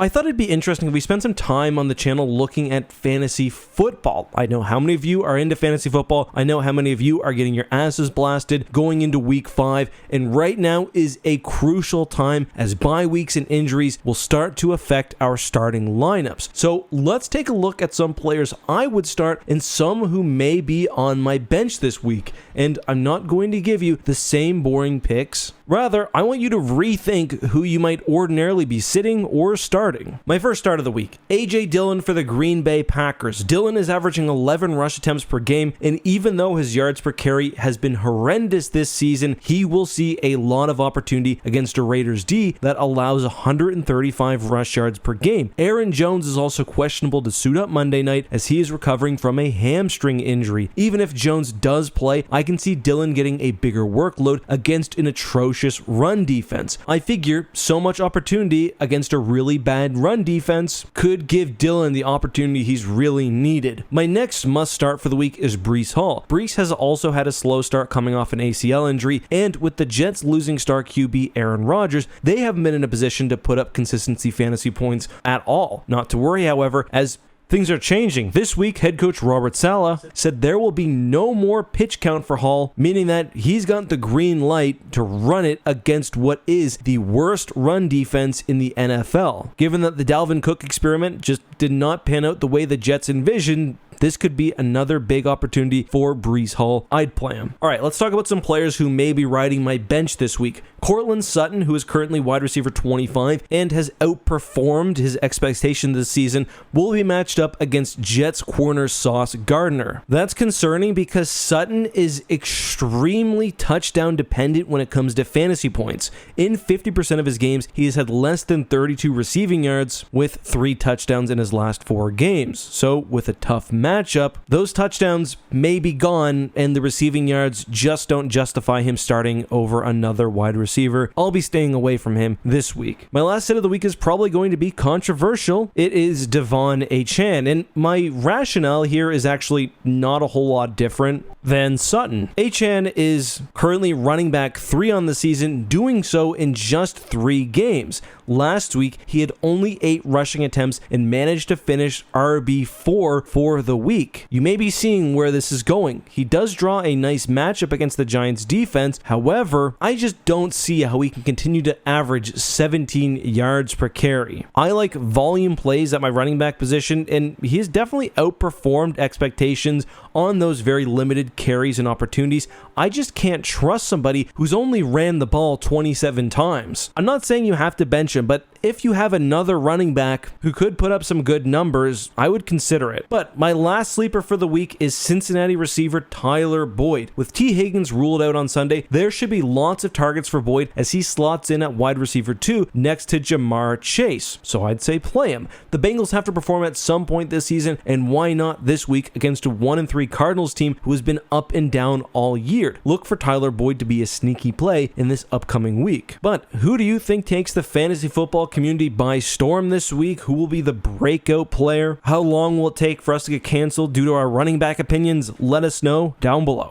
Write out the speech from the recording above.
I thought it'd be interesting if we spent some time on the channel looking at fantasy football. I know how many of you are into fantasy football. I know how many of you are getting your asses blasted going into week 5, and right now is a crucial time as bye weeks and injuries will start to affect our starting lineups. So let's take a look at some players I would start and some who may be on my bench this week. And I'm not going to give you the same boring picks. Rather, I want you to rethink who you might ordinarily be sitting or starting. My first start of the week, A.J. Dillon for the Green Bay Packers. Dillon is averaging 11 rush attempts per game, and even though his yards per carry has been horrendous this season, he will see a lot of opportunity against a Raiders D that allows 135 rush yards per game. Aaron Jones is also questionable to suit up Monday night as he is recovering from a hamstring injury. Even if Jones does play, I can see Dillon getting a bigger workload against an atrocious run defense. I figure so much opportunity against a really bad run defense could give Dillon the opportunity he's really needed. My next must start for the week is Breece Hall. Breece has also had a slow start coming off an ACL injury, and with the Jets losing star QB Aaron Rodgers, they haven't been in a position to put up consistency fantasy points at all. Not to worry, however, as things are changing. This week, head coach Robert Saleh said there will be no more pitch count for Hall, meaning that he's got the green light to run it against what is the worst run defense in the NFL. Given that the Dalvin Cook experiment just did not pan out the way the Jets envisioned, this could be another big opportunity for Breece Hall. I'd play him. All right, let's talk about some players who may be riding my bench this week. Courtland Sutton, who is currently wide receiver 25 and has outperformed his expectations this season, will be matched up against Jets corner Sauce Gardner. That's concerning because Sutton is extremely touchdown dependent when it comes to fantasy points. In 50% of his games, he has had less than 32 receiving yards with 3 touchdowns in his last 4 games. So with a tough matchup, those touchdowns may be gone and the receiving yards just don't justify him starting over another wide receiver. I'll be staying away from him this week. My last sit of the week is probably going to be controversial. It is Devon Achane, and my rationale here is actually not a whole lot different than Sutton. Achane is currently running back 3 on the season, doing so in just 3 games. Last week, he had only 8 rushing attempts and managed to finish RB4 for the week. You may be seeing where this is going. He does draw a nice matchup against the Giants defense. However, I just don't see how he can continue to average 17 yards per carry. I like volume plays at my running back position, and he has definitely outperformed expectations on those very limited carries and opportunities. I just can't trust somebody who's only ran the ball 27 times. I'm not saying you have to bench him, but if you have another running back who could put up some good numbers, I would consider it. But my last sleeper for the week is Cincinnati receiver Tyler Boyd. With T. Higgins ruled out on Sunday, there should be lots of targets for Boyd as he slots in at wide receiver 2 next to Jamar Chase. So I'd say play him. The Bengals have to perform at some point this season, and why not this week against a 1-3 Cardinals team who has been up and down all year. Look for Tyler Boyd to be a sneaky play in this upcoming week. But who do you think takes the fantasy football community by storm this week? Who will be the breakout player? How long will it take for us to get canceled due to our running back opinions? Let us know down below.